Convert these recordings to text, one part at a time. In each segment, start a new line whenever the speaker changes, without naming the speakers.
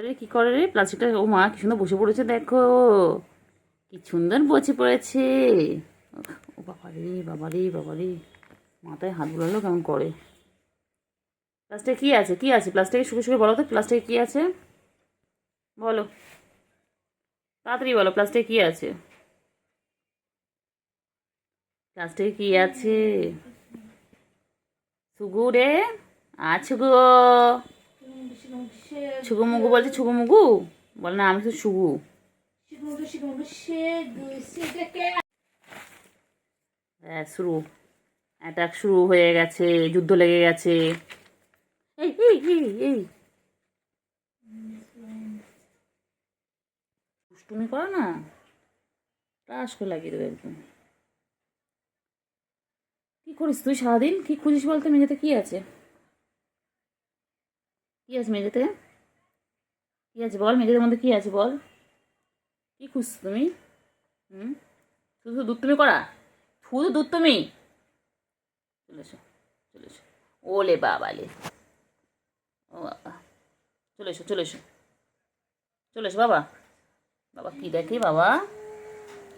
রে কি করে রে প্লাস্টিকটা? ও মা কি সুন্দর বসে পড়েছে, দেখো কি সুন্দর বসে পড়েছে। ও বাবা রে বাবা রে বাবা রে, মাথায় হাত বুলালো কেমন করে। প্লাস্টিকে কি আছে, কি আছে প্লাস্টিকে? শুকে শুকে বলো তো, প্লাস্টিকে কি আছে বলো, তাড়াতাড়ি বলো, প্লাস্টিকে কি আছে? প্লাস্টিকে কি আছে? ছুগু রে, আছো গো, ছুগু মুগু বলছে, ছুগু মুগু বল না, আমি তো ছুগু। হ্যাঁ শুরু, অ্যাটাক শুরু হয়ে গেছে, যুদ্ধ লেগে গেছে। এই এই এই এই দুষ্টুমি করো না, টাস করে লাগিয়ে দেবে একদম। কি করিস তুই সারাদিন? কি খুঁজিস বলতে? মেঝেতে কি আছে? কি আছে মেঝেতে? কি আছে বল, মেঝেদের মধ্যে কি আছে বল? কি খুঁজছো তুমি? হুম, শুধু দুধ তুমি করা, শুধু দুধ তুমি। চলে এসো, চলে এসো, ওলে বাবালে, ও বাবা, চলে এসো চলে এসো, চলে এসো বাবা। বাবা কি দেখে বাবা,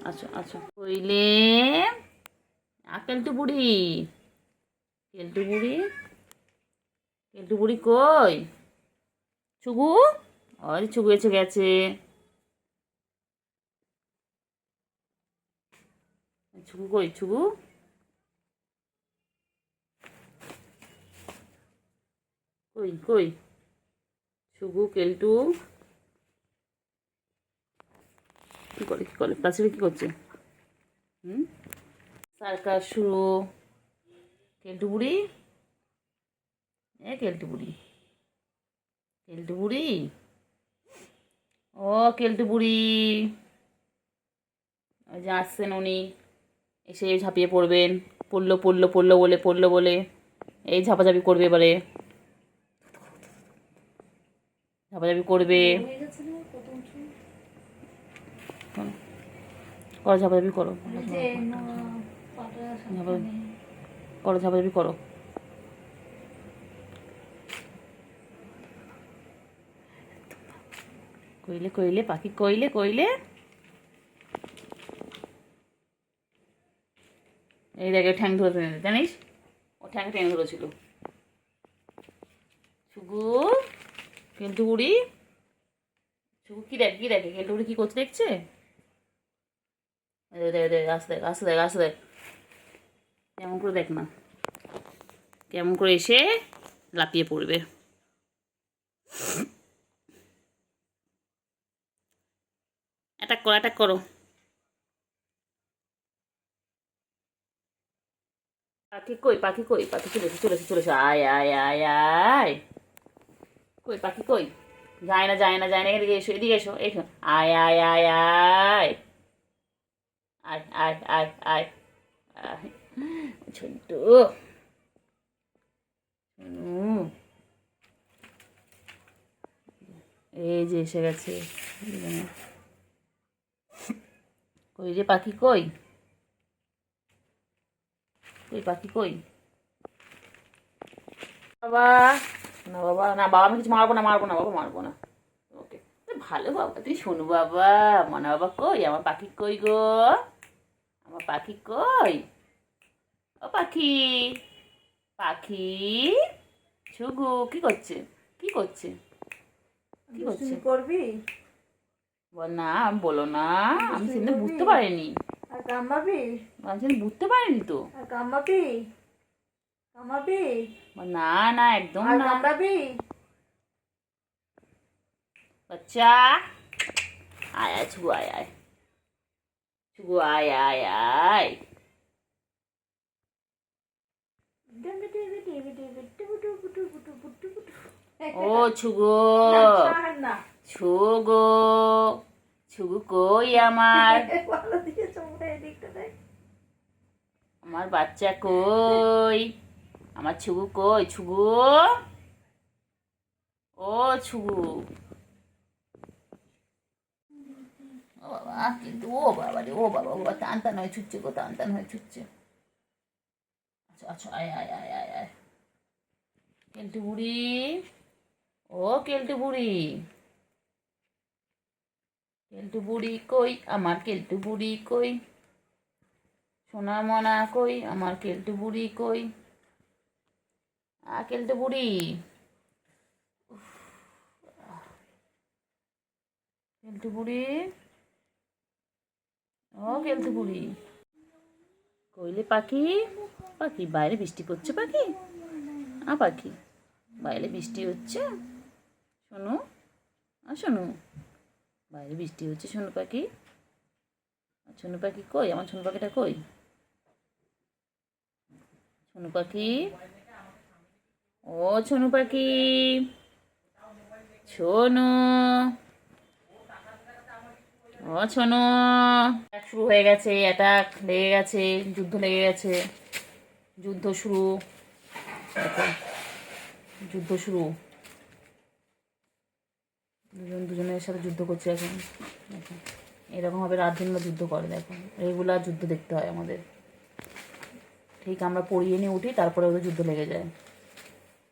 আচ্ছা আচ্ছা কইলে কেলটু বুড়ি, কেলটু বুড়ি, কেলটু বুড়ি কই? ছুগু, ওই ছুগু এসে গেছে। ছুগু কই, ছুগু কই কই, ছুগু কেলটু কি করে, কি করে প্লাস্টিকে কি করছে? হুম, সার্কাস শুরু। কেলটু বুড়ি, এ কেলটু বুড়ি, কেলটু বুড়ি, ও কেলটু বুড়ি, ওই যে আসছেন উনি, এসে ঝাঁপিয়ে পড়বেন। পড়লো পড়লো পড়লো বলে, পড়লো বলে এই ঝাপাঝাপি করবে এবারে, ঝাপাঝাপি করবে। করো ঝাপাঝাপি করো, করো ঝাপাঝাপি করো। কইলে কইলে পাখি, কইলে কইলে, এই দেখে ঠ্যাং ধরে জানিস, ও ঠ্যাং ঠ্যাং ধরেছিল। ছুগু, কেলটু বুড়ি, ছুগু কি দেখ, কি দেখে কেলটু বুড়ি কি করছে দেখছে? আসতে দেখ আসতে দেখ আসতে দেখ, কেমন করে দেখ না, কেমন করে এসে লাপিয়ে পড়বে। অ্যাটাক করো, অ্যাটাক করো। পাখি কই, পাখি কই, পাখি চলেছে চলেছে চলেছে, আয় আয় আয় আয়, কই পাখি কই? যায় না যায় না যায় না, এদিকে এসো এদিকে এসো এসো, আয় আয় আয় আয়, আয় আয় আয় আয় আয়, ছোট্ট এই যে এসে গেছে। কই রে পাখি কই, কই পাখি কই? বাবা, না বাবা না, বাবা আমি কিছু মারবো না, মারবো না বাবা, মারবো না। ওকে, ভালো বাবা তুই, শোনো বাবা, মনা বাবা কই, আমার পাখি কই গো, আমার পাখি কই? ও পাখি, পাখি, ছুগু কি করছে, কি করছে, কি করছে?
করবি
বল না, বলো না, আমি
দুষ্টুমি
সেদিন
করবি
বুঝতে পারিনি,
আর কামড়াবি
আমি সেদিন বুঝতে পারিনি তো।
আর কামড়াবি কামড়াবি
বল না না, একদম
আর
না।
কামড়াবি
বাচ্চা, আয় আয় ছুগু, আয় আয় ছুগু, আয় আয় আয়। ও ছুগু,
না
ছুগু, ছুগু কই আমার,
ভালো দিয়েছ এদিকটা দেখ
আমার বাচ্চা কই, আমার ছুগু কই, ছুগু, ও ছুগু, ও বাবা কিন্তু, ও বাবা রে, ও বাবা, ও বাবা, টান টান হয়ে ছুটছে গো, টান টান হয়ে ছুটছে। আচ্ছা আচ্ছা, আয় আয় আয় আয় আয়, কেলটু বুড়ি, ও কেলটু বুড়ি, কেলটু বুড়ি কই, আমার কেলটু বুড়ি কই, সোনা মনা কই, আমার কেলটু বুড়ি কই, কেলটু বুড়ি, কেলটু বুড়ি, ও কেলটু বুড়ি, কইলে পাখি, পাখি বাইরে বৃষ্টি পড়ছে পাখি, পাখি বাইরে বৃষ্টি হচ্ছে, শোনো, শোনো, বাইরে বৃষ্টি হচ্ছে সোনু পাখি, সোনু পাখি কই, আমার সোনু পাখিটা কই, সোনু পাখি, ও সোনু পাখি, সোনু, ও সোনু। শুরু হয়ে গেছে, অ্যাটাক লেগে গেছে, যুদ্ধ লেগে গেছে, যুদ্ধ শুরু, দেখো, যুদ্ধ শুরু, দুজনের সাথে যুদ্ধ করছে এখন, দেখো এরকম ভাবে রাত দিন যুদ্ধ করে, দেখো রেগুলার যুদ্ধ দেখতে হয় আমাদের, ঠিক আমরা পড়িয়ে নিয়ে উঠি তারপরে ওদের যুদ্ধ লেগে যায়,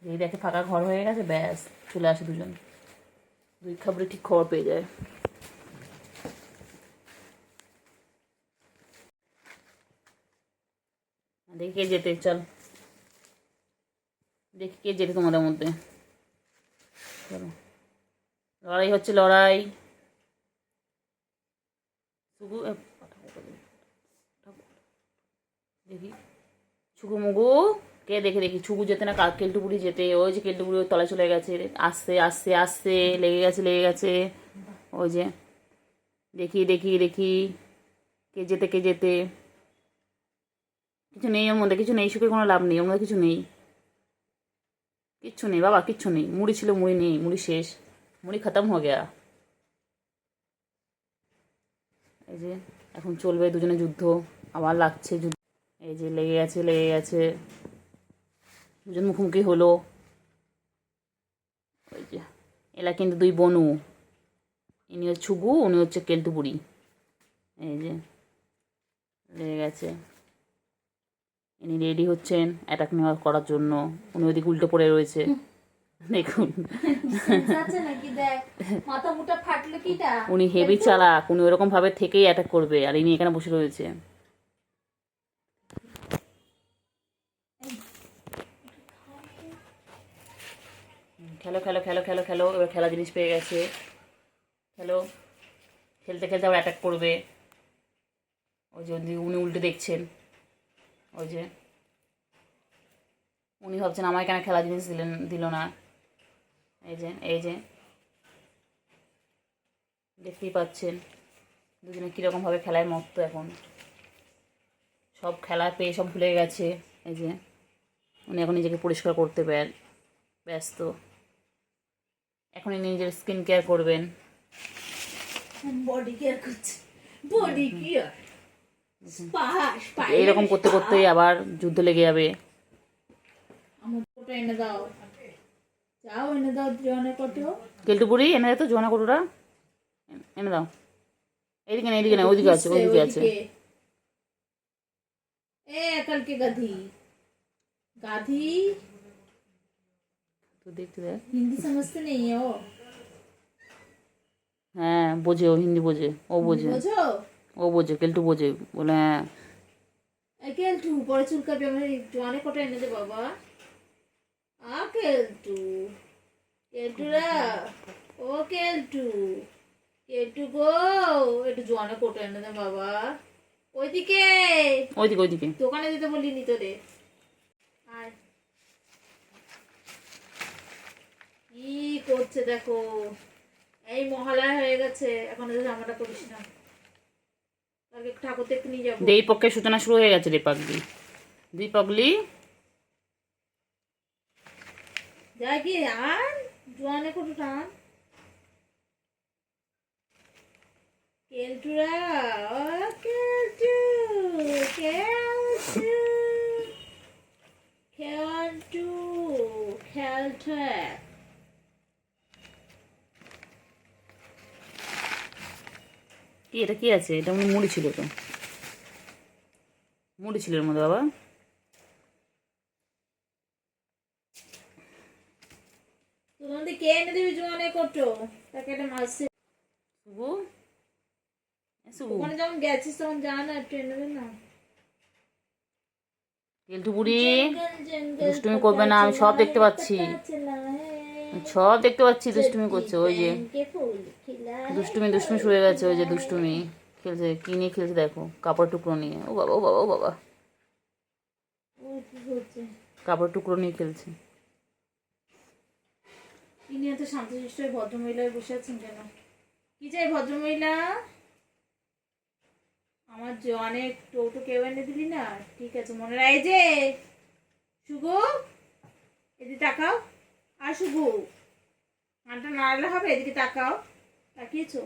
যেই দেখে ফাঁকা ঘর হয়ে গেছে ব্যাস চলে আসে দুজন, দুই খাবারে ঠিক খবর পেয়ে যায়। দেখি কে যেতে, চল দেখি কে যেতে তোমাদের মধ্যে, চলো লড়াই হচ্ছে, লড়াই, দেখি ছুকু মুগু কে, দেখে দেখি ছুকু যেতে না কেলটুপুরি যেতে, ওই যে কেলটুপুরি ওর তলায় চলে গেছে, আস্তে আস্তে আস্তে, লেগে গেছে লেগে গেছে, ওই যে দেখি দেখি দেখি কে যেতে কে যেতে, কিছু নেই ওর মধ্যে, কিছু নেই, সুখে কোনো লাভ নেই ওর মধ্যে, কিছু নেই, কিচ্ছু নেই বাবা, কিচ্ছু নেই, মুড়ি ছিল মুড়ি নেই, মুড়ি শেষ, মুড়ি খতম হয়ে গেয়া। এই যে এখন চলবে দুজনে যুদ্ধ, আবার লাগছে যুদ্ধ, এই যে লেগে গেছে লেগে গেছে, দুজন মুখোমুখি হলো, ওই যে এলা কিন্তু দুই বনু, ইনি হচ্ছে ছুগু, উনি হচ্ছে কেলটু বুড়ি, এই যে লেগে গেছে, ইনি রেডি হচ্ছেন অ্যাটাক নেওয়া করার জন্য, উনি ওদিকে উল্টো পড়ে রয়েছে, দেখুন উনি হেভি চালাক, উনি ওরকম ভাবে থেকেই অ্যাটাক করবে, আর ইনি এখানে বসে রয়েছে, খেলো খেলো খেলো খেলো খেলো, এবার খেলা জিনিস পেয়ে গেছে, খেলো, খেলতে খেলতে আবার অ্যাটাক করবে, ওই যে উনি উল্টে দেখছেন, ওই যে উনি ভাবছেন আমায় কেন খেলা জিনিস দিল না, এই যে এই যে দেখতেই পাচ্ছেন দুজনে কীরকমভাবে খেলায় মত্ত, এখন সব খেলা পেয়ে সব ভুলে গেছে, এই যে উনি এখন নিজেকে পরিষ্কার করতে ব্যস্ত, এখনই নিজের স্কিন কেয়ার করবেন,
বডি কেয়ার করছে, বডি কেয়ার,
এইরকম করতে করতেই আবার যুদ্ধ লেগে যাবে।
আমার ফটো এনে দাও, যাও এনে দাও, জনে কটো
কেলটু বুড়ি এনে দাও তো, জোনা কটুরা এনে দাও, এইদিকে না এইদিকে না, ওইদিকে আছে ওইদিকে আছে,
ए अकल के गधी, गाधी,
তো দেখতে দেখ,
हिंदी समझते नहीं है वो,
হ্যাঁ বোঝে, ও হিন্দি বোঝে, ও বোঝে,
বুঝো
ও বোঝে, কেলটু বোঝে, বলে হ্যাঁ
কেলটু পরে চুল কাটবে, আমার জনে কটো এনে দে বাবা, কেলটু, কেলটুরা, ও কেলটু, কেলটু গো, একটু জনে কটো এনে দে বাবা, ওইদিকে
ওইদিকে ওইদিকে,
দোকানে দিতে বলিনি তোরে, আর কি করছে দেখো, এই মহালয়া হয়ে গেছে, এখন এদের জামাটা করিস না, কালকে ঠাকুর দেখতে নিয়ে যাবো,
এই পক্ষের সূচনা শুরু হয়ে গেছে রে পাগলি, দুই পাগলি,
যাই কি আর জোয়ানে কত টান, কেলটুরা, ও কেলটু, কেলটু, কেলটু, খেলটু,
কি এটা কি আছে, এটা মনে হয় মুড়ি ছিল, তো মুড়ি ছিল এর মধ্যে বাবা,
তোমাদের কে এনে দেবে জোয়ানে কত, তাকে একটা মাছ
শুভু শুভু
ওখানে যখন গেছিস তখন যা না ট্রেনে না।
কেলটু বুড়ি
জঙ্গল জঙ্গল
দুষ্টুমি করবে না, আমি সব দেখতে পাচ্ছি, সব দেখতে পাচ্ছি। দুষ্টুমি করছে ওই যে, দুষ্টুমি দুষ্টুমি শুরু হয়ে গেছে। ওই যে দুষ্টুমি খেলছে, কি নিয়ে খেলছে দেখো, কাপড় টুকরো নিয়ে। ও বাবা, ও বাবা, ও বাবা, কাপড় টুকরো নিয়ে খেলছে।
ইনি এত শান্তশিষ্ট ভদ্রমহিলা হয়ে বসে আছেন কেন? কি চাই ভদ্রমহিলা? আমার যে অনেক টোটো কেউ এনে দিলি না, ঠিক আছে মনে রাখ। এই যে শুভু, এদিকে তাকাও। আর শুভু, হাঁটা নাড়ালে হবে, এদিকে তাকাও। তাকিয়েছো?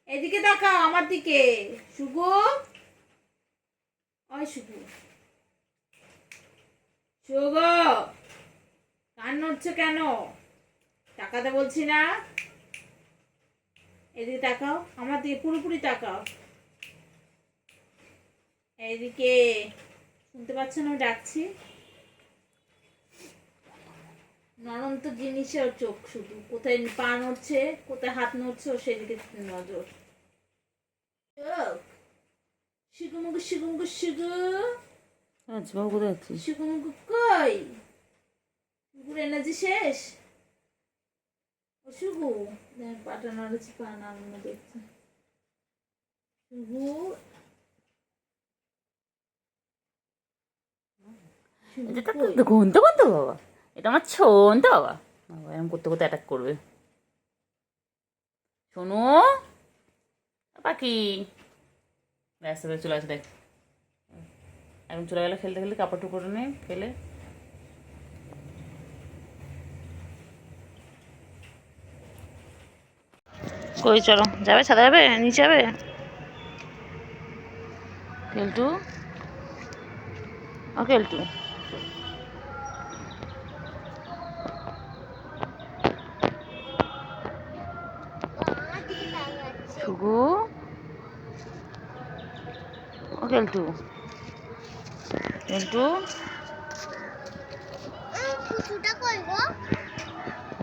এদিকে তাকাও আমার দিকে। শুভু, ওই শুভু, শুভ, কান নড়ছে কেন? তাকাতে বলছি না? এদিকে তাকাও, আমার দিকে পুরোপুরি তাকাও। এইদিকে শুনতে পাচ্ছ না আমি ডাকছি? নরন্ত জিনিসে ওর চোখ, শুধু কোথায় পা নড়ছে, কোথায় হাত নড়ছে, ও সেদিকে নজর। শুকুমুকু শুকুমুকু শুকু,
আচ্ছা বাবু, কোথায় যাচ্ছিস?
শুকুমুকু কই? কুকুর এনার্জি শেষ? ও শুকু, পাটা নড়েছে, পা নাড়ানো দেখছে। শুকু,
এটা তো ঘন্টা ঘন্টা বাবা, এটা আমার ছন্টা বাবা। বাবা এরকম করতে করতে অ্যাটাক করবে। শোনো পাখি, ব্যস্ত করে চলে আসে দেখ, এখন চলে গেলে খেলতে খেলতে, কাপড় টুকরো নিয়ে ফেলে। কই চলো, যাবে ছাদে, যাবে নিচে যাবে? কেলটু, ও কেলটু, শুগু, ও কেলটু, কেলটু,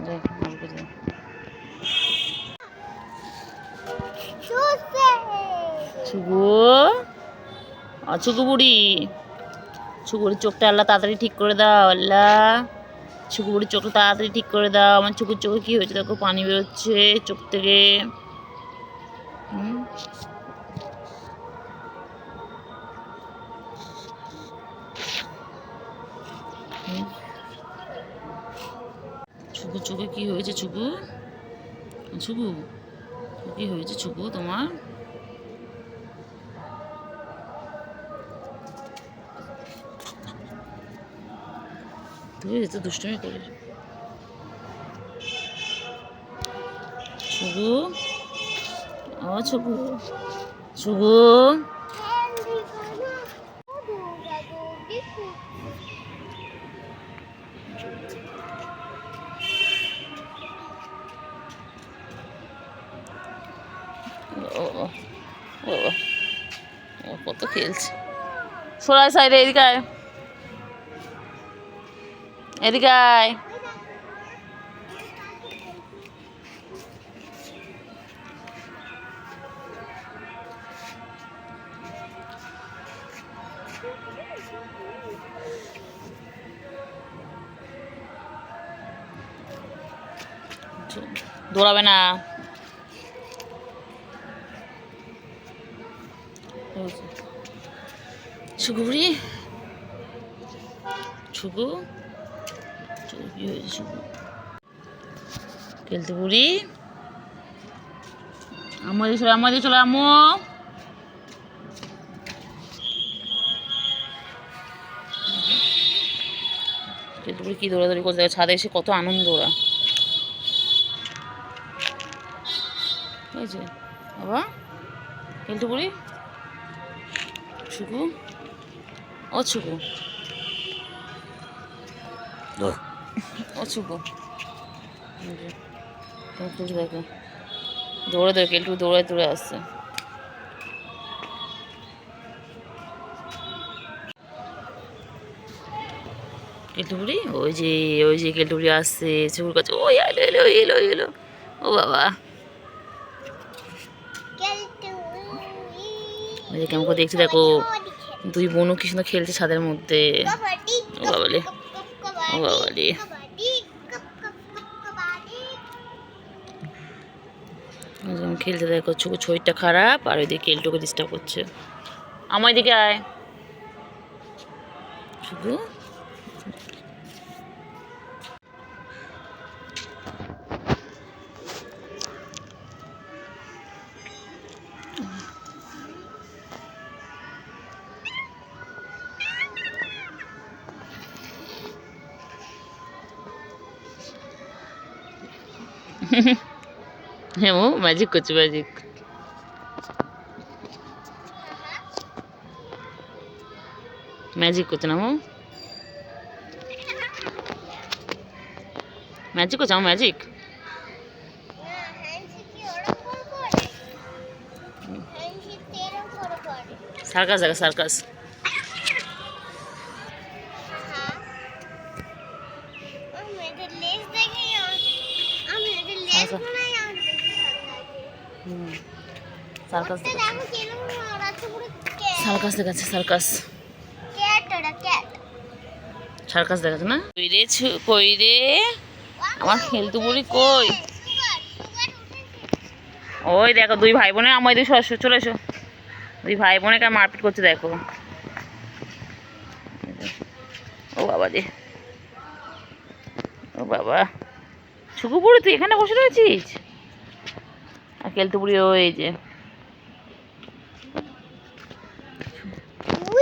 দেখ আমাকে দে। শুগু, অছুগু বুড়ি, ছুকুরির চোখটা আল্লাহ তাড়াতাড়ি ঠিক করে দাও, আল্লাহ ছুকুরির চোখটা তাড়াতাড়ি ঠিক করে দাও। আমার ছুকুর চোখে কি হয়েছে দেখো, পানি বেরোচ্ছে চোখ থেকে। ছুকু চোখে কি হয়েছে? ছুকু, ছুকু কি হয়েছে? ছুকু তোমার তুমি তো দুষ্টুমি করে। ছুকু, ও ছুকু, ছুকু, ও ও ও ও কত খেলছে। সোলার সাইডে, এদিকে আয়, এদিকে আয়। দৌড়াবে না। ছুকুরি, ছুকু, কি হয়েছে ছুকু? খেলতে বুড়ি, আমাদের চলে, আমাদের চলে, আম্মু। খেলতে বুড়ি কি দৌড়াদৌড়ি করতে, ছাদে এসে কত আনন্দ ওরা। হয়েছে বাবা, খেলতে বুড়ি, ছুকু, ও ছুকু, ও ছুকু, দেখো দৌড়ে দৌড়ে, কেলটু দৌড়ে দৌড়ে আসছে। কেলটুপুরি, ওই যে কেলটুপুরি আসছে ছুকুর কাছে। ও এলো এলো এলো এলো, ও বাবা, যে কেমন করে দেখছি দেখো, দুই বোনও কি সুন্দর খেলছে ছাদের মধ্যে। ও বাবালে, ও বাবালে, খেলতে দেখো। শরীরটা খারাপ আর ওইদিকে কেলটুকে ডিস্টার্ব করছে। আমার দিকে আয় শুধু। হ্যাঁ ও ম্যাজিক করছে, ম্যাজিক। ম্যাজিক করছে না মো, ম্যাজিক করছে আমার, ম্যাজিক। সার্কাস দেখা, সার্কাস। সার্কাস সার্কাস দেখাচ্ছে, সার্কাস। সার্কাস দেখাচ্ছে না। কই রে কই রে আমার খেলতু বুড়ি কই? ওই দেখো দুই ভাই বোনে আমার দিকে চলে এসো। দুই ভাই বোনে কার মারপিট করছে দেখো। ও বাবা রে, ও বাবা। ছুকু বুড়ি তুই এখানে বসে রয়েছিস? আর খেলতু বুড়ি ওই যে।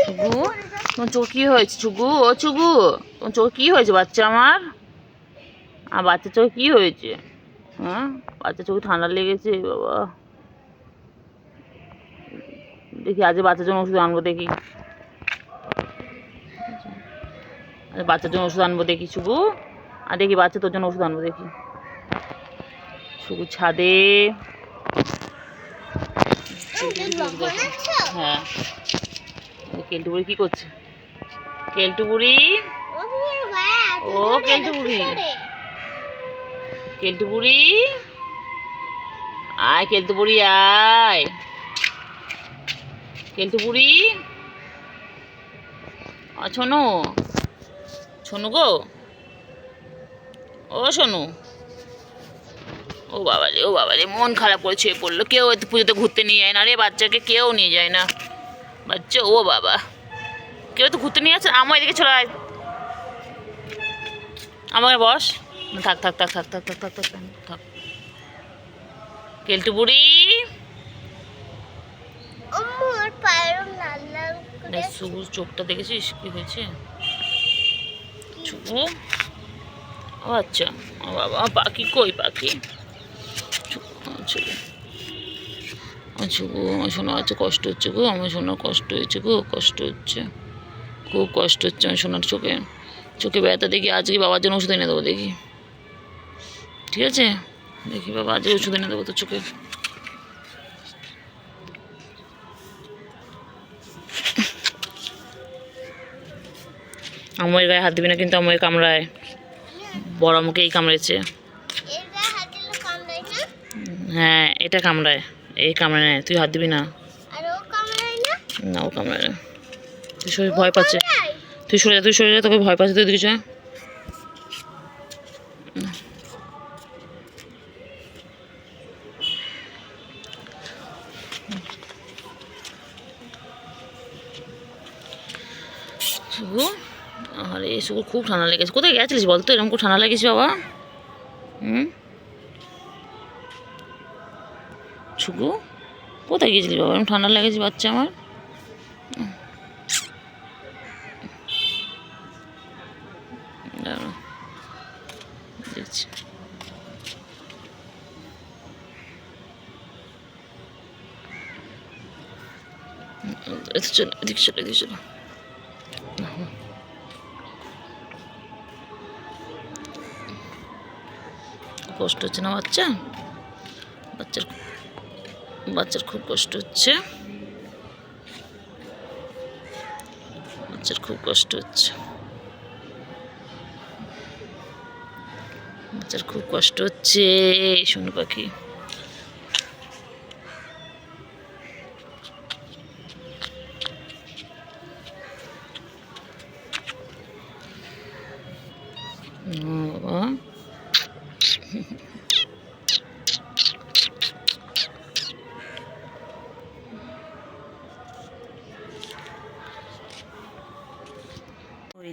ছুকু তোমার চোখ কি হয়েছে? ছুকু, ও ছুকু তোমার চোখ কি হয়েছে বাচ্চা আমার? আর বাচ্চার চোখে কি হয়েছে? হ্যাঁ, বাচ্চার চোখে ঠান্ডা লেগেছে বাবা। দেখি আজ বাচ্চার জন্য ওষুধ আনবো, দেখি বাচ্চার জন্য ওষুধ আনবো দেখি শুধু। আর দেখি বাচ্চা তোর জন্য ওষুধ আনবো দেখি। শুধু ছাদে। হ্যাঁ, কেলটু বুড়ি কি করছে? কেলটু বুড়ি, ও কেলটু বুড়ি, কেলটু বুড়ি আয়, কেলটু বুড়ি আয়, কেলটু বুড়ি। শোনো, শোনো গো, ও শোনো। ও বাবা রে, ও বাবা রে, মন খারাপ করে ছুঁয়ে পড়লো। কেউ এত পুজোতে ঘুরতে নিয়ে যায় না রে, বাচ্চাকে কেউ নিয়ে যায় না। বাচ্চা, ও বাবা, কেউ তো ঘুরতে নিয়ে আসছে। আমার এদিকে চলে আয়, আমাকে বস। থাক থাক থাক থাক থাক থাক থাক থাক থাক। কেলটু বুড়ি, সবুজ চোখটা দেখেছিস কি হয়েছে? ছুকু, ও আচ্ছা, ও বাবা, পাখি কই পাখি? ছুকু, আমার শোনা আছে কষ্ট হচ্ছে গো, আমার শোনা কষ্ট হয়েছে গো, কষ্ট হচ্ছে, খুব কষ্ট হচ্ছে আমার শোনার চোখে। চোখে ব্যথা দেখি, আজকে বাবার জন্য ওষুধ এনে দেবো দেখি। ঠিক আছে, দেখি বাবা আজকে ওষুধ এনে দেবো তো চোখে। আমার গায়ে হাত দিবি না কিন্তু, আমার কামড়ায়। বড় মুখেই কামড়েছে। হ্যাঁ, এটা কামড়ায়, এই কামড়ায় না, তুই হাত দিবি না। না, ও কামড়ায় না। তুই সরে, ভয় পাচ্ছে। তুই সরে যা, তুই সরে যা, তোকে ভয় পাচ্ছে। তুই দিকে শুভু। আরে শুভু, খুব ঠান্ডা লেগেছে। কোথায় গেছিলিস বলতো, এরকম খুব ঠান্ডা লেগেছে বাবা? শুভু, কোথায় গেছিলিস বাবা? এরকম ঠান্ডা লেগেছে বাচ্চা আমার। দেখছি, চলো এদিকে, চলো এদিকে চলো। কষ্ট হচ্ছে না বাচ্চা? বাচ্চার খুব কষ্ট হচ্ছে, বাচ্চার খুব কষ্ট হচ্ছে, বাচ্চার খুব কষ্ট হচ্ছে। শোনো পাখি,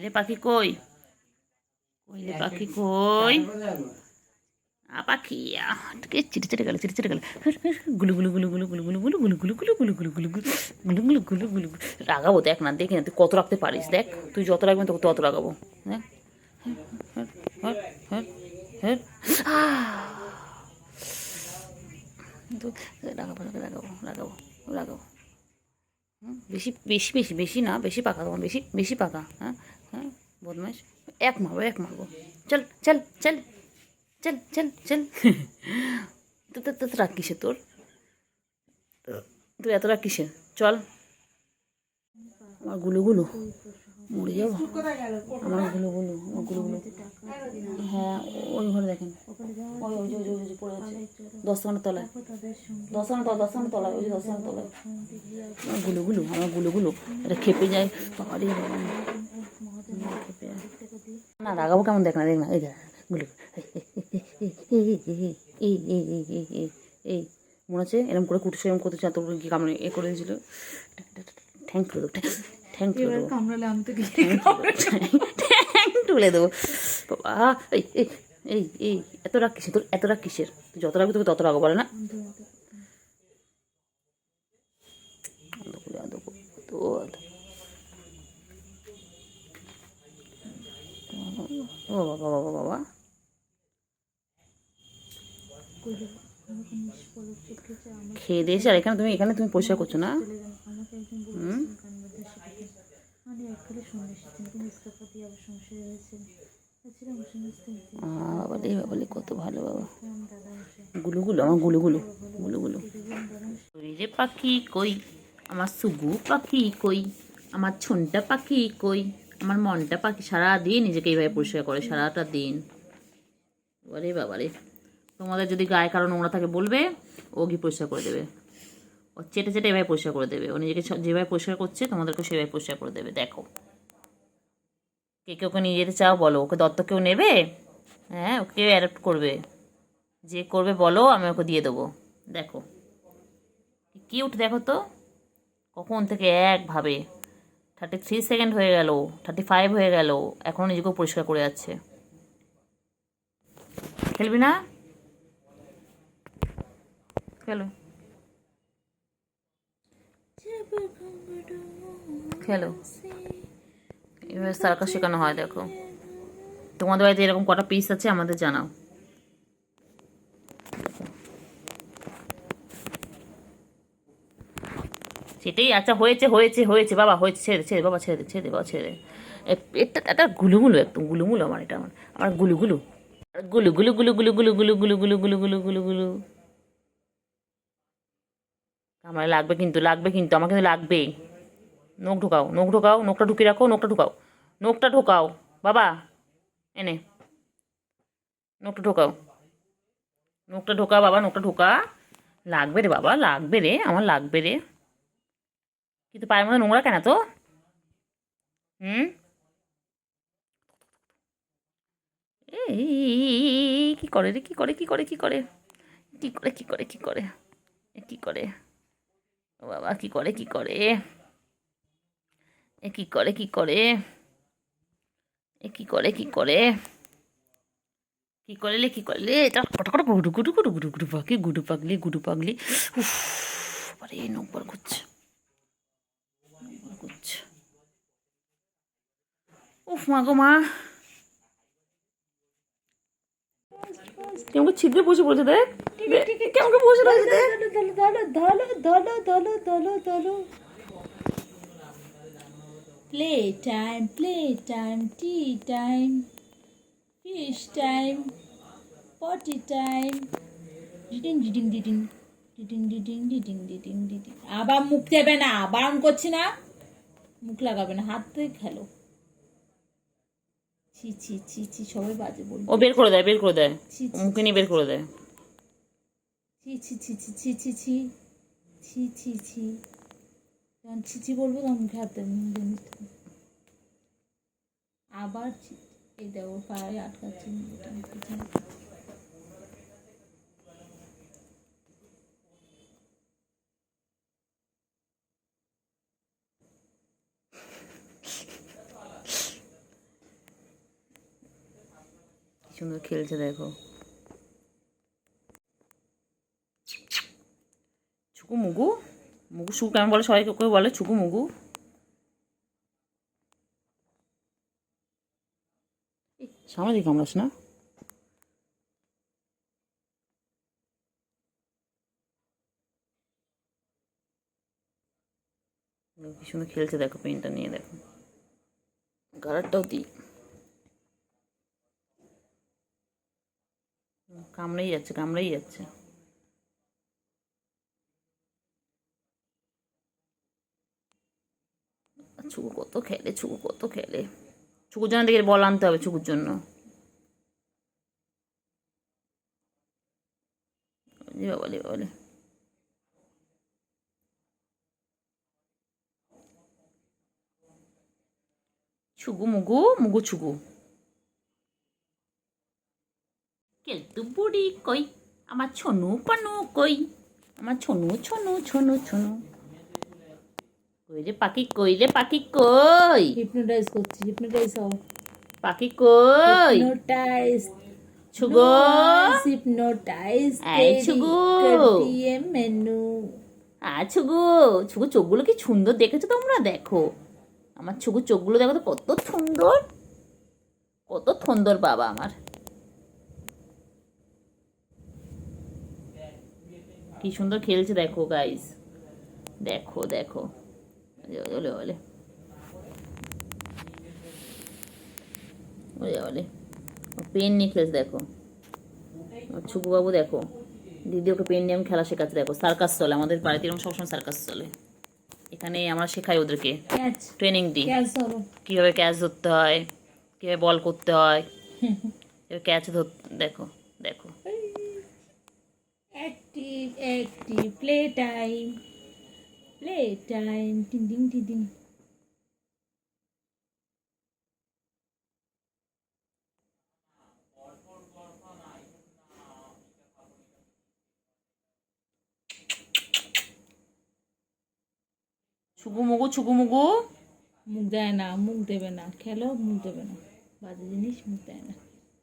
রে পাখি কই, কই রে পাখি কই, পাখি চিটে চিটে গেল, চিটে চিটে গেল, গুলু গুলু গুলু গুলু গুলু গুলু গুলু গুলু গুলু গুলু গুলু গুলু গুলু গুলু গুলু গুলু গুলু গুলু। রাগাবো দেখ না, দেখি না তুই কত রাখতে পারিস, দেখ তুই যত রাখবেন তোকে তত রাগাবো। হ্যাঁ হ্যাঁ হ্যাঁ হ্যাঁ রাগাবো রাগাবো রাগাবো রাগাবো। বেশি বেশি বেশি বেশি না, বেশি পাকা তোমার, বেশি বেশি পাকা। হ্যাঁ হ্যাঁ বদমাইশ, এক মারবো এক মারবো। চল চল চল চল চল চল। তো তো তো রাগ কিসে তোর, তুই এত রাগ কিসে? চল। আমার গুলো গুলো মরে যাবো, আমার গুলো গুলো, আমার গুলো গুলো। হ্যাঁ ওই ঘরে দেখেন, ওই ওই যে ওই যে ওই যে পড়ে আছে 10 তলায়, 10 তলায়, ওই যে 10 তলায়। আমার গুলো গুলো, আমার গুলো গুলো, এটা খেপে যায়। বাবা রে বাবা, খেপে যায় না। রাগাবো কেমন, দেখ না দেখ না, এই দেখ গুলো। এই এই এই এই এই এই মনে হচ্ছে এরকম করে কুটুস এরকম করতে চাতো কি কামড়ে এ করে দিয়েছিল। ঠ্যাং তুলে দেবো, ঠ্যাং তুলে দেবো, ঠ্যাং তুলে দেবো বাবা। এই এই এই এই এত রাগ কিসের তোর, এত রাগ কিসের? তুই যত রাখবি তোকে তত রাগো, বলে না? বাবা বাবা বাবা বাবা, খেয়ে দিয়েছে। আর এখানে তুমি, এখানে তুমি পরিষ্কার করছো না? বাবা রে বাবা রে, কত ভালো বাবা। গুলু গুলো, আমার গুলু গুলো গুলু গুলো। কই রে পাখি কই, আমার সুগু পাখি কই, আমার ছুনটা পাখি কই, আমার মনটা পাখি। সারাদিন নিজেকে এইভাবে পরিষ্কার করে, সারাটা দিন। বাবারে বাবারে, তোমাদের যদি গায়ে কারো নোংরা থাকে বলবে, ও গিয়ে পরিষ্কার করে দেবে। ও চেটে চেটে এভাবে পরিষ্কার করে দেবে। ও নিজেকে যেভাবে পরিষ্কার করছে তোমাদেরকে সেভাবে পরিষ্কার করে দেবে। দেখো, কে কে ওকে নিয়ে যেতে চাও বলো, ওকে দত্তক কেউ নেবে? হ্যাঁ, ওকে অ্যাডপ্ট করবে, যে করবে বলো, আমি ওকে দিয়ে দেবো। দেখো কিউট, দেখো তো কখন থেকে একভাবে 33 সেকেন্ড হয়ে গেল, 35 হয়ে গেল, এখনও নিজেকেও পরিষ্কার করে যাচ্ছে। খেলবি না? খেলো খেলো, এভাবে সার্কাস শেখানো হয়। দেখো তোমাদের বাড়িতে এরকম কটা পিস আছে আমাদের জানাও। সেটাই, আচ্ছা হয়েছে হয়েছে হয়েছে বাবা, হয়েছে, ছেড়ে ছেড়ে বাবা, ছেড়ে দে ছেড়ে দে বাবা, ছেড়ে দে। এটা এটা গুলুগুলো, একদম গুলুগুলো আমার, এটা আমার, আমার গুলুগুলো, গুলু গুলু গুলু গুলু গুলু গুলু গুলু গুলু গুলু গুলু গুলু গুলু। আমার লাগবে কিন্তু, লাগবে কিন্তু, আমার কিন্তু লাগবে। নখ ঢোকাও, নখ ঢোকাও, নখটা ঢুকিয়ে রাখো, নখটা ঢোকাও, নখটা ঢোকাও বাবা, এনে নখটা ঢোকাও, নখটা ঢোকা বাবা, নখটা ঢোকা। লাগবে রে বাবা, লাগবে রে, আমার লাগবে রে। কিন্তু পায়ের মধ্যে নোংরা কেন তো? হুম, এই কি করে রে, কি করে কি করে কি করে কি করে কি করে কি করে কি করে, ও বাবা কি করে কি করে, এ কি করে কি করে, এ কি করে কি করে কি করলে কি করলে, এটা কটা গুডু গুডু গুডু গুডু গুডু পাখি, গুডু পাগলি গুডু পাগলি। উফ, আরে নকবার করছে, করছে। উফ মা গো মা, কেমন ছিদ্রে বসে পড়েছে দেখ, কেমন বসে রয়েছে দেখ।
Play time, play time, tea time, fish time, পটি টাইম। ডিডিং ডিডিং ডিডিং ডিডিং ডিডিং ডিডিং ডিডিং ডিডিং। আবার মুখ দেবে না, বারণ করছি না, মুখ লাগাবে না, হাত থেকে খেলো। ছি ছি ছি ছি, সবাই বাজে বলবে।
ও বের করে দেয়, বের করে দেয়,
ছি ছি
মুখে নিয়ে বের করে দেয়।
ছি ছি ছি ছি ছি ছি ছি ছি ছি ছি। যখন ছি ছি বলবো তখন মুখে হাত দেবে, আবার ছি। এই দেখো পায়ে আটকাচ্ছে।
সুন্দর খেলছে দেখো। ছুকু মুগু, মুগু সুকু কেমন বলে, সবাই কেউ বলে ছুকু মুগু। সামনে দিকে কামড়াস না। কি সুন্দর খেলছে দেখো, পেনটা নিয়ে দেখো, কালারটাও দিই। কামড়েই যাচ্ছে, কামড়েই যাচ্ছে। ছুকু কত খেলে, ছুকু কত খেলে। ছুকুর জন্য দেখে বল আনতে হবে, ছুকুর জন্য। বলে বলে ছুগু মুগু, মুগু ছুগু। কেলতু বুড়ি কই, আমার ছনু পানু কই, আমার ছনু ছনু ছনু ছনু। কই রে পাখি, কই রে পাখি কই,
হিপনোটাইজ করছি, হিপনোটাইজ হও।
পাখি কই,
হিপনোটাইজ
ছুগো,
হিপনোটাইজ
এই ছুগু,
দিয়ে মেনু।
ছুগু, ছুগু চোখগুলো কি সুন্দর দেখেছো তোমরা, দেখো আমার ছুগু চোখগুলো দেখো তো কত সুন্দর, কত সুন্দর বাবা আমার। কি সুন্দর খেলছে দেখো গাইস, দেখো দেখো। বলে বলে বলে বলে পেন নিয়ে খেলছে দেখো। ছুকু বাবু দেখো, দিদি ওকে পেন নিয়ে আমি খেলা শেখাচ্ছে দেখো। সার্কাস চলে আমাদের বাড়িতে, এরকম সবসময় সার্কাস চলে। এখানে আমরা শেখাই ওদেরকে, ট্রেনিং দিই কীভাবে ক্যাচ ধরতে হয়, কীভাবে বল করতে হয়, ক্যাচ ধরতে। দেখো দেখো,
active active play time, play time, টিং টিং টিং টিং।
ছুকু মুগু, ছুকু মুগু।
মুখ দেয় না, মুখ দেবে না, খেলো মুখ দেবে না, বাজে জিনিস মুখ দেয় না।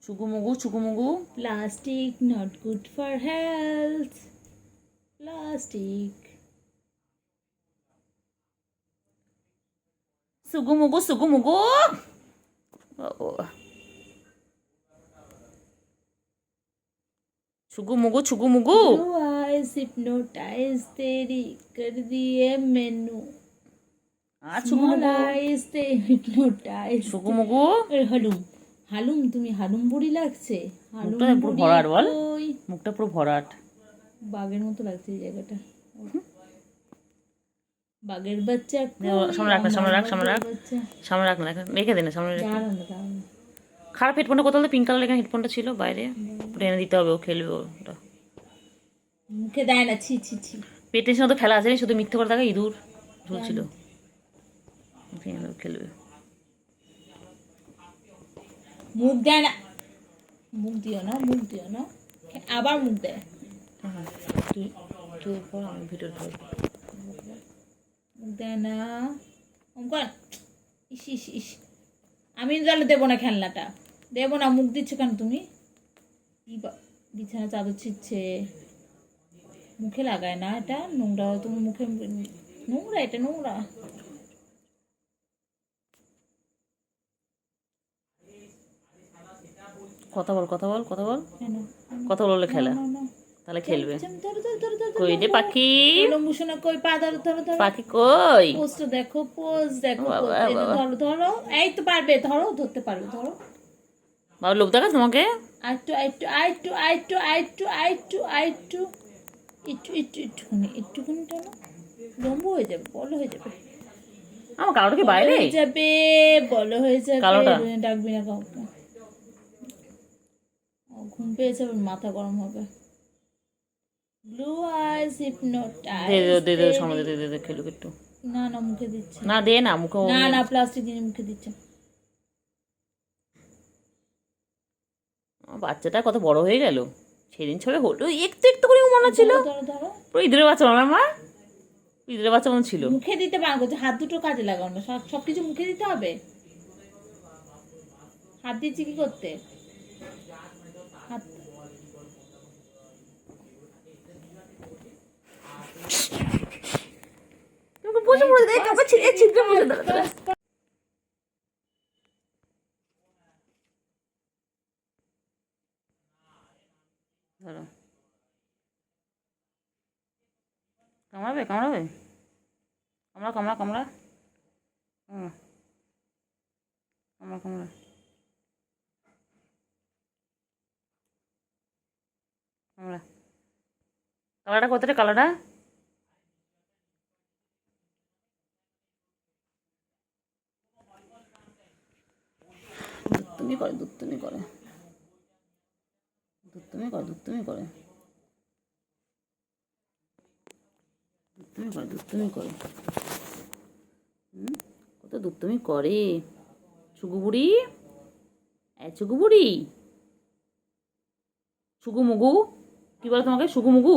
ছুকু মুগু, ছুকু মুগু।
Plastic not good for health, plastic.
সুগু মুগু, সুগু মুগু। छुगु मुगु, छुगु मुगु।
Blue eyes hypnotize तेरी कर दिए मैनू।
छुगु
Small
मुगु,
eyes ते hypnotize।
छुगु मुगु।
হালুম হালুম, তুমি হালুম বুড়ি লাগছে। হালুম
মুখটা পুরো ভরাট বল,
ওই
মুখটা পুরো ভরাট,
বাঘের মতো লাগছে এই জায়গাটা। বাঘের বাচ্চা
সামনে রাখ না, সামনে রাখ, সামনে রাখ, সামনে রাখ না, রেখে দে না, সামনে রেখে। খারাপ হেডফোনটা কোথাও পিঙ্ক কালার এখানে হেডফোনটা ছিল বাইরে, ওটা এনে দিতে হবে, ও খেলবে ওটা।
মুখে দেয় না, ছি ছি ছি।
পেটের সাথে খেলা আছে, শুধু মিথ্যে করে থাকে, ইঁদুর ঝুলছিল, খেলবে।
মুখ দেয় না, মুখ দিও না, মুখ দিও না, আবার মুখ দেয়।
তুই তুই পর, আমি ভিডিও করবো।
মুখ দেয় না, ইস ইস ইস। আমি তাহলে দেবো না খেলনাটা, দেবো না। মুখ দিচ্ছ কেন তুমি? বিছানা চাদর ছিচ্ছে, মুখে লাগায় না, এটা নোংরা, তুমি মুখে নোংরা, এটা নোংরা।
কথা বল, কথা বল, কথা বল,
কেন?
কথা বললে খেলা, তাহলে খেলবে। কই রে পাখি,
লম্বুসোনা কই, পা ধরো ধরো ধরো,
পাখি কই,
পোস্ট দেখো, পোজ দেখো,
বাবা, বাবা।
ধরো ধরো, এই তো পারবে, ধরো, ধরতে পারবে, ধরো।
বাবা লোক দেখা তোমাকে,
আইটু আইটু আইটু আইটু আইটু আইটু আইটু একটু একটু একটুখানি, একটুখানি টানো, লম্বু হয়ে যাবে, বড় হয়ে যাবে।
আমার কালোটা কি বাইরে
হয়ে যাবে, বড় হয়ে যাবে।
কালোটা?
ডাকবি না কাউকে, ঘুম পেয়েছে, মাথা গরম হবে। Blue eyes hypnotise.
দে দে দে, সামনে দে দে দে, খেলুক একটু।
না না, মুখে দিচ্ছে
না, দে না মুখে,
না না, প্লাস্টিক দিয়ে মুখে দিচ্ছে।
বাচ্চাটা কত বড় হয়ে গেল, সেদিন ছবে হলো একটু একটু করে মনে ছিল,
ধরো ধরো,
পুরো ইঁদুরের বাচ্চা আমার মা, ইঁদুরের বাচ্চা মনে ছিল।
মুখে দিতে পারবো, হাত দুটো কাজে লাগাও না, সবকিছু মুখে দিতে হবে। হাত দিচ্ছি কি করতে?
বসে দে, কাপড় ছিটে বসে দাঁড়া দাঁড়া। ধরো, কামড়াবে কামড়াবে, কামড়া কামড়া কামড়া, কামড়া কামড়া কামড়া, কামড়া। কালারটা কতটা কালারটা? দুত্তুমি করে দুত্তুমি করে দুত্তুমি করে দুত্তুমি করে দুত্তুমি করে দুত্তুমি করে। কত দুত্তুমি করে ছুগু বুড়ি, ছুগু বুড়ি, ছুগু মুগু, কি বলে তোমাকে ছুগু মুগু?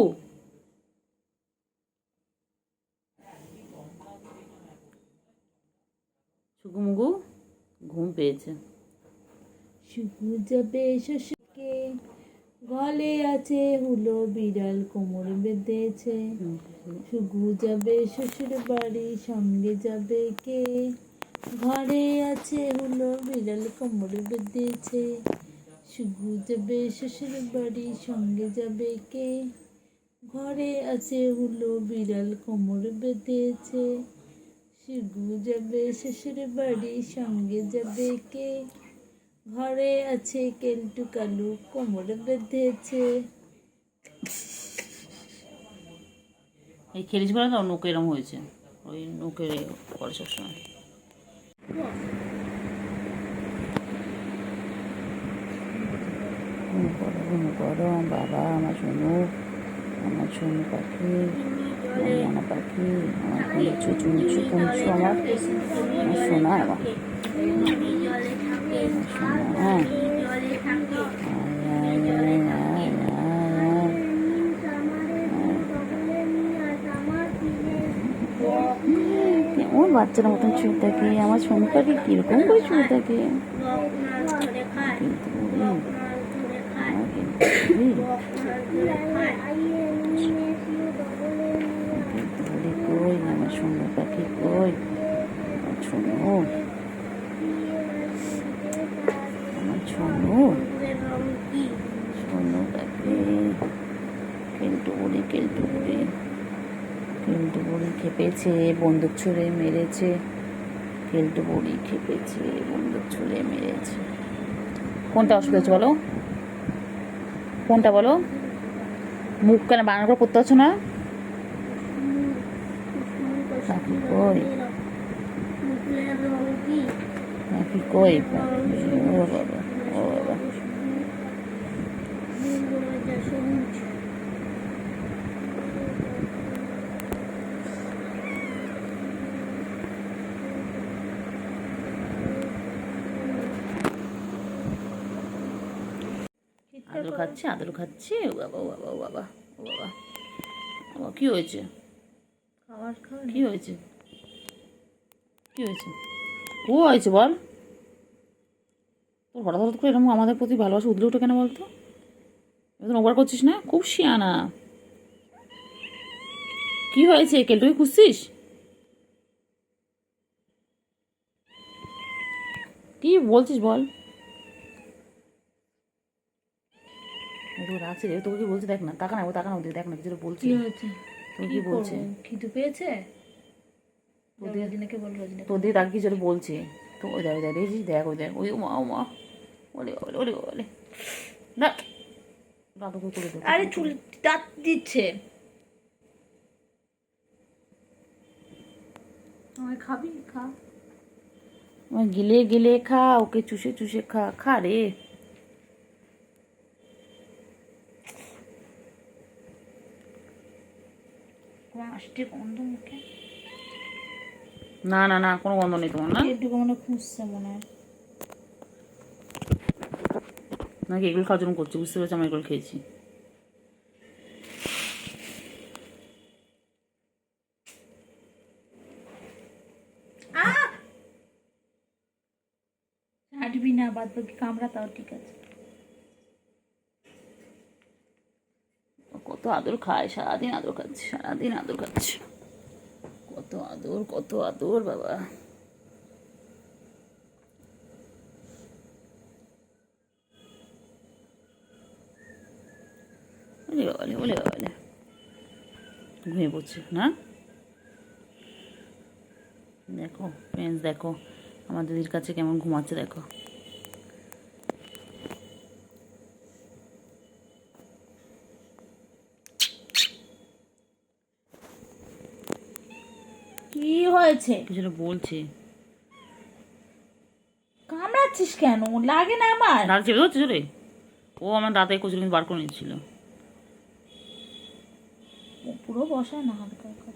ছুগু মুগু ঘুম পেয়েছে।
শুকু যাবে শ্বশুরকে, গলে আছে হুলো বিড়াল কোমর বেঁধেছে। শুকু যাবে শ্বশুর বাড়ি, সঙ্গে যাবে কে? ঘরে আছে হুলো বিড়াল কোমর বেঁধেছে। শুকু যাবে শ্বশুর বাড়ি, সঙ্গে যাবে কে? ঘরে আছে হুলো বিড়াল কোমর বেঁধেছে। শুকু যাবে শ্বশুর বাড়ি, সঙ্গে যাবে কে? ঘরে আছে কেলটু কালু, কোমর বেঁধেছে।
এই খেলিস বলে তো নৌকে এরম হয়েছে, ওই নৌকে করে সবসময়। গরম বাবা, আমার সোনু, আমার সোনু পাখি, আমার মনা পাখি, আমার কুঞ্চু চুঞ্চু কুঞ্চু, আমার সোনা, আমার সোনা। কেমন বাচ্চার মতন শুয়ে থাকে আমার সোনু পাখি, কিরকম করে শুয়ে থাকে। কিন্তু কই আমার সোনু পাখি, কই আমার সোনু, আমার সোনু, সোনু পাখি। কেলটু বুড়ি, কেলটু বুড়ি, কেলটু বুড়ি খেপেছে, বন্দুক ছুঁড়ে মেরেছে। কেলটু বুড়ি খেপেছে, বন্দুক ছুঁড়ে মেরেছে। কোনটা অসুবিধা হচ্ছে বলো, কোনটা বলো? মুখ কেন বানানো করে করতে পারছো না? পাখি কই, পাখি কই, ও বাবা, ও বাবা। আদর খাচ্ছে, আদর খাচ্ছে, ও বাবা, ও বাবা, ও বাবা, ও বাবা, বাবা। কি হয়েছে, কি হয়েছে, কি হয়েছে, ও হয়েছে বল? তোর হঠাৎ হঠাৎ করে এরকম আমাদের প্রতি ভালোবাসা উঠলে উঠে কেন বলতো? এখন ওভার করছিস না, খুব শিয়ানা। কি হয়েছে, কেলটুকে খুঁজছিস? কি বলছিস বল? রাখছি রে, তোকে কি বলছে দেখ না, তাকা না, ও তাকা না, দেখ না কিছু বলছি। তুমি কি বলছে?
খিদে পেয়েছে?
তোর দিকে তাকে কিছু বলছে তো, ওই দেখ, ওই দেখ, দেখছিস, দেখ, ওই দেখ, ওই মা, ও মা, ওলে ওলে ওলে ওলে, না দাদু করে দেবো।
আরে চুল দাঁত দিচ্ছে। খাবি খা,
গিলে গিলে খা, ওকে চুষে চুষে খা, খা রে।
আসতে গন্ধ মুখে।
না না না, কোনো গন্ধ নেই তোমার, না
একটু মনে খুঁজছে মনে হয়,
নাকি এগুলো খাওয়ার জন্য করছি, বুঝতে পেরেছি, আমি এগুলো খেয়েছি।
হাঁটবি না, বাদ বাকি কামড়া তাও ঠিক আছে।
কত আদর খায়, সারাদিন আদর খাচ্ছে, সারাদিন আদর খাচ্ছে, কত কত আদর বাবা। ওলে বাবালে, ওলে বাবালে, ঘুমিয়ে পড়ছে না। দেখো ফ্রেন্ডস, দেখো আমার দিদির কাছে কেমন ঘুমাচ্ছে দেখো।
কি হয়েছে?
কিছুটা বলছে।
কামড়াচ্ছিস কেন? লাগে না আমার?
দাঁত চেপে ধরছে রে। ও আমার দাঁতে কচুরি কিন্তু বার করে নিচ্ছিল।
পুরো বসায় না, হালকা হালকা।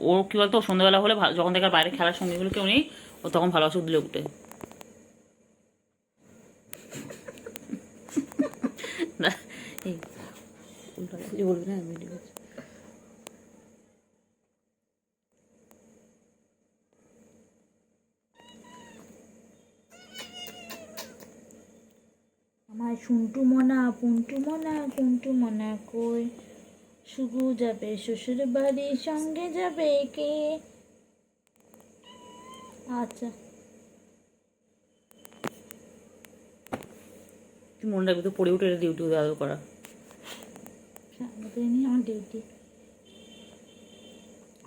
ওর কি বলতো, সন্ধ্যাবেলা হলে যখন দেখার বাইরে খেলার সঙ্গীগুলো কেউ নেই, ও তখন ভালোবাসা দিলে উঠে। বলবি না ভিডিও।
আমার শুন্টু মনা, পুন্টু মনা, কুন্টু মনা কই? শুধু যাবে শ্বশুর বাড়ি, সঙ্গে যাবে কে? আচ্ছা,
তুই মনে রাখবি তো, পড়ে উঠে ডিউটি আদর করা।
সারাদিনই আমার ডিউটি।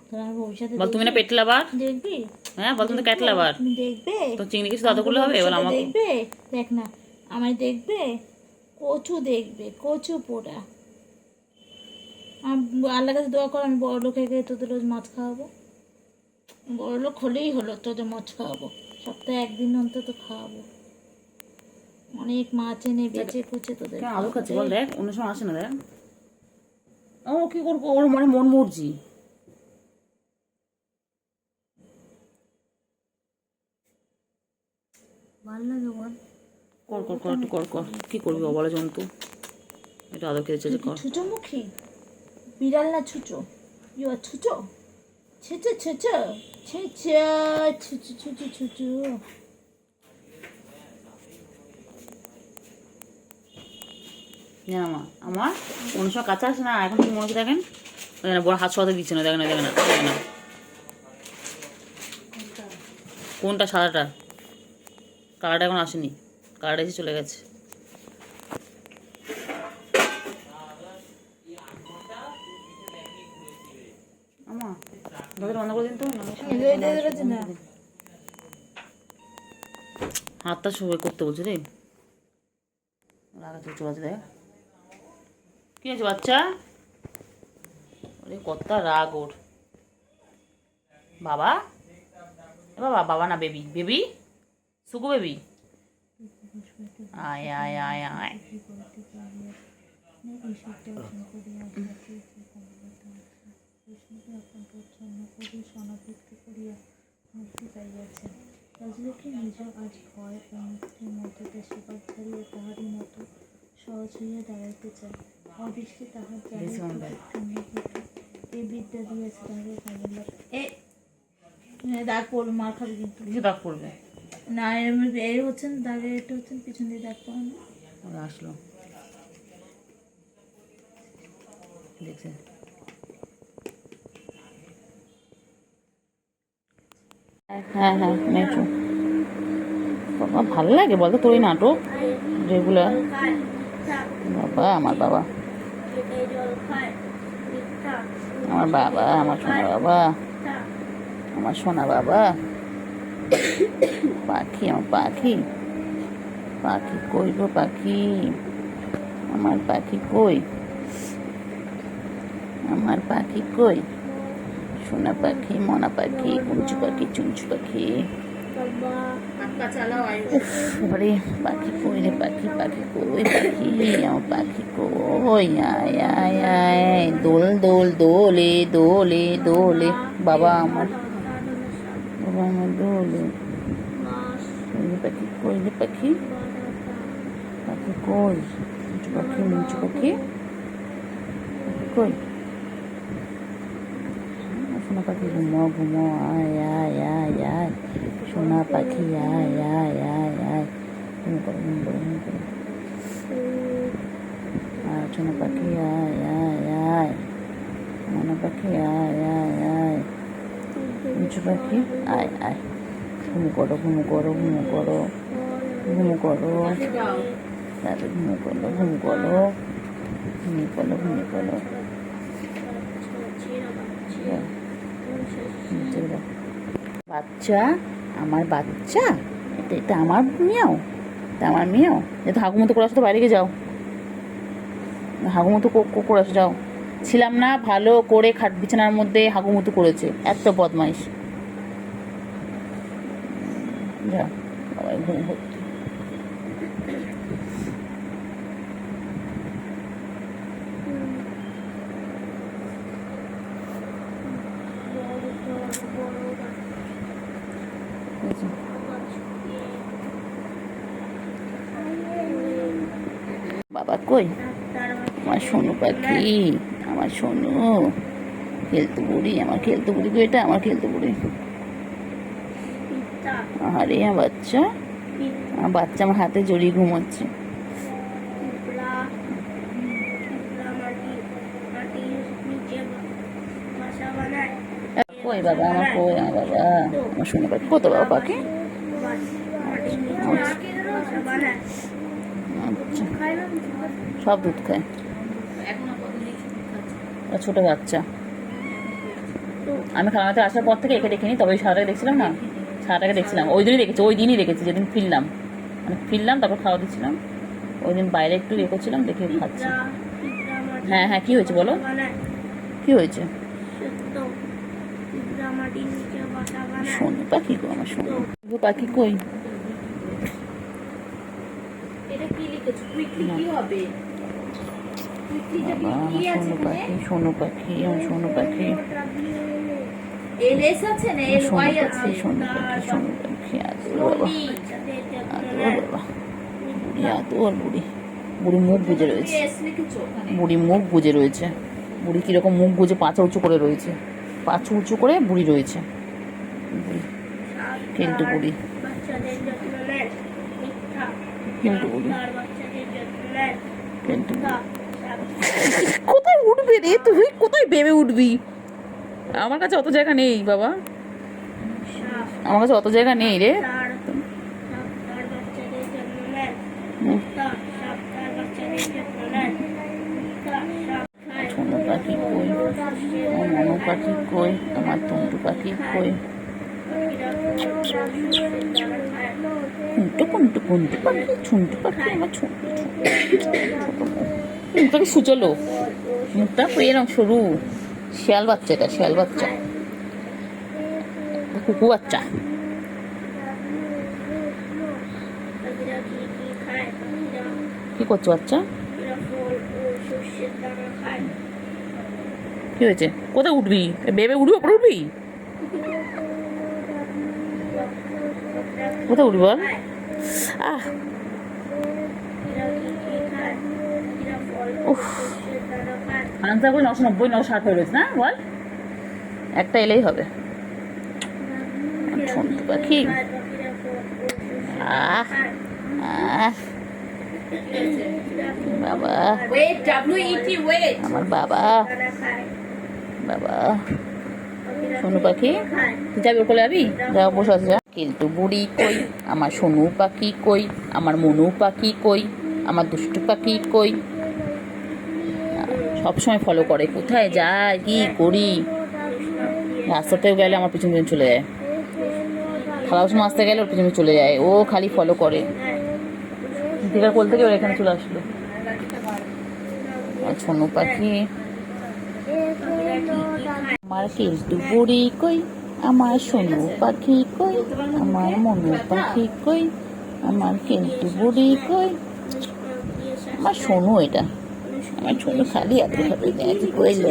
তোমার ভবিষ্যতে
বল তুমি না পেট লাভার?
দেখবি?
হ্যাঁ বল, তুমি তো ক্যাট লাভার।
তুমি দেখবে?
তো চিংড়ি কিছু আদর করলে হবে? এবার
ভবিষ্যতে
আমাকে
দেখবে? দেখ না, আমায় দেখবে, কচু দেখবে, কচু পোড়া। আল্লাহ কাছে দোয়া কর আমি বড় লোক হয়ে গিয়ে তোদের রোজ মাছ খাওয়াবো। বড় লোক হলেই হলো, তোদের মাছ খাওয়াবো, সপ্তাহে একদিন অন্তত খাওয়াবো। অনেক মাছ এনে বেচে কুচে তোদের
কেন আদর খাচ্ছে
খাওয়াবো।
বল, দেখ অন্য সময় আসে না। দেখ ও কি করবো, ওর মানে মন মর্জি।
ভালো লাগে বল?
কর কর কর, একটু কর কর। কি করবি অবলা জন্তু, এটা আদর খেয়েছে যে কর।
ছুচো মুখী বিড়াল না ছুচো? ইউ আর ছুচো, ছুচো ছুচো ছুচো ছুচো ছুচো ছুচো।
জান আমার অন্য সময় কাছে আসে না, এখন কি মনে হচ্ছে দেখেন, ওই না বড় হাত সহাতে দিচ্ছে না, দেখে না দেখে না দেখে না। কোনটা? সাদাটা? কালারটা এখন আসেনি, কালারটা এসে চলে গেছে। আমা দাদা বন্ধ করে দিন তো, হাতটা সবাই করতে বলছে রে। লাগাতে চলে দেখ কি হয়েছে বাচ্চা। ওরে কত রাগ ওর। বাবা, এ বাবা, বাবা না বেবি, বেবি সুগু বেবি। আয় আয় আয় আয়।
রাজলক্ষ্মী নিজ আজ ভয় ও মুক্তির মধ্যে দেশবাদ ছাড়িয়ে তাহারই মতো সহজ হইয়া দাঁড়াইতে চায়। অদৃষ্টে তাহার এ বিদ্যা দিয়েছে তাহাকে কাজে লাগ। দাগ পড়বে, মার খাবে কিন্তু।
কিছু দাগ পড়বে
না, এরম এই হচ্ছেন দাগে, এটা হচ্ছেন পিছন দিয়ে দাগ পড়ানো।
ওরা আসলো দেখছে। হ্যাঁ হ্যাঁ মেট্রো বাবা, ভালো লাগে বলতো তোর এই নাটক রেগুলার। বাবা আমার বাবা, আমার বাবা, আমার সোনা বাবা, আমার সোনা বাবা, পাখি, আমার পাখি, পাখি কই গো পাখি, আমার পাখি কই, আমার পাখি কই, সোনা পাখি, মনা পাখি, কুঞ্চু পাখি, চুঞ্চু পাখি। ওরে পাখি কই রে, পাখি, পাখি কই, পাখি আমার পাখি কই, আয় আয় আয়, দোল দোল দোলে দোলে দোলে, বাবা আমার, বাবা আমার দোলে। পাখি কই রে, পাখি, পাখি কই, মুচু পাখি, মুচু পাখি, পাখি কই, সোনা পাখি ঘুমো ঘুমো, আয় আয় আয় আয়, সোনা পাখি আয় আয় আয় আয়, ঘুম করো ঘুম করো ঘুম করো। আয় সোনা পাখি, আয় আয় আয় মনা পাখি, আয় আয় আয় মিঠু পাখি, আয় আয় ঘুমু করো ঘুমু করো ঘুমু করো ঘুমু করো, তাহলে ঘুমু করো ঘুমু করো ঘুমিয়ে পড়ো ঘুমিয়ে পড়ো। বাচ্চা, আমার বাচ্চা, এটা এটা আমার মেয়েও, এটা আমার মেয়েও। যেহেতু হাগুমতো করে আসো তো বাইরে গিয়ে যাও, হাগুমতো করে আসো যাও। ছিলাম না ভালো করে খাট বিছানার মধ্যে হাগুমতো করেছে, এত বদমাইশ। যাও বাবাই ঘুম হচ্ছে। বাবা কই আমার সোনু পাখি, আমার সোনু খেলতে বুড়ি, আমার খেলতে বুড়ি গো, এটা আমার খেলতে বুড়ি। আরে আমার বাচ্চা, আমার বাচ্চা আমার হাতে জড়িয়ে ঘুমাচ্ছে। কই বাবা আমার, কই আমার বাবা, আমার সোনু পাখি কত বাবা পাখি। আচ্ছা সব দুধ খায়, ছোট বাচ্চা। আমি খালামাতে আসার পর থেকে একে দেখিনি, তবে ওই সারাটাকে দেখছিলাম না, সারাটাকে দেখছিলাম ওই দিনই দেখেছি, ওই দিনই দেখেছি যেদিন ফিরলাম, মানে ফিরলাম তারপর খাওয়া দিচ্ছিলাম, ওই দিন বাইরে একটু ইয়ে করছিলাম দেখে খাচ্ছি। হ্যাঁ হ্যাঁ কি হয়েছে বলো, কি হয়েছে? সোনু পাখি গো, আমার সোনু পাখি কই?
এটা কি লিখেছো? কুইকলি কি হবে?
বাবা আমার সোনু পাখি, সোনু পাখি, আমার সোনু পাখি,
এলএস আছে না, এল ওয়াই আছে।
সোনু পাখি, সোনু পাখি, আদর বাবা, আদর বাবা, বুড়ি আদর, বুড়ি বুড়ি মুখ বুজে রয়েছে, বুড়ি মুখ বুজে রয়েছে, বুড়ি কিরকম মুখ বুজে পাঁচা উঁচু করে রয়েছে, পাঁচু উঁচু করে বুড়ি রয়েছে, বুড়ি কিন্তু বুড়ি কিন্তু বুড়ি কিন্তু কোথায় উঠবে রে তুই, কোথায় ভেবে উঠবি? আমার কাছে অত জায়গা নেই বাবা, আমার কাছে অত জায়গা নেই রে। সোনু পাখি কই, আমার মনু পাখি কই, আমার টুন্টু পাখি কই, কুন্টু কুন্টু কুন্টু পাখি, ছুন্টু পাখি, আমার ছোট মুখটাকে সুচলো, মুখটা এরকম সরু, শিয়াল বাচ্চা, এটা শিয়াল বাচ্চা, কুকু বাচ্চা। কি করছো বাচ্চা? কি হয়েছে? কোথায় উঠবি? বেবে উঠবি, ওপরে উঠবি? কোথায় উঠবি বল? আহ আনসার করে 990 960 হয়ে রয়েছে না বল, একটা এলেই হবে। সোনু পাখি, আহ আহ বাবা, আমার বাবা, বাবা সোনু পাখি, তুই যাবি ওর কোলে, যাবি? যা বসে আছে যা। কিন্তু বুড়ি কই, আমার সোনু পাখি কই, আমার মনু পাখি কই, আমার দুষ্টু পাখি কই, সবসময় ফলো করে, কোথায় যায় কি করি, রাস্তাতেও গেলে আমার পিছন পিছন চলে যায়, খাওয়ার সময় আসতে গেলে ওর পিছনে চলে যায়, ও খালি ফলো করে। দীঘার কোল থেকে ওর এখানে চলে আসলো। সোনু পাখি, আমার কিন্তু বুড়ি কই, আমার সোনু পাখি কই, আমার মনু পাখি কই, আমার কিন্তু বুড়ি কই, আমার সোনু, এটা আমার সোনু খালি এত খালি কইলে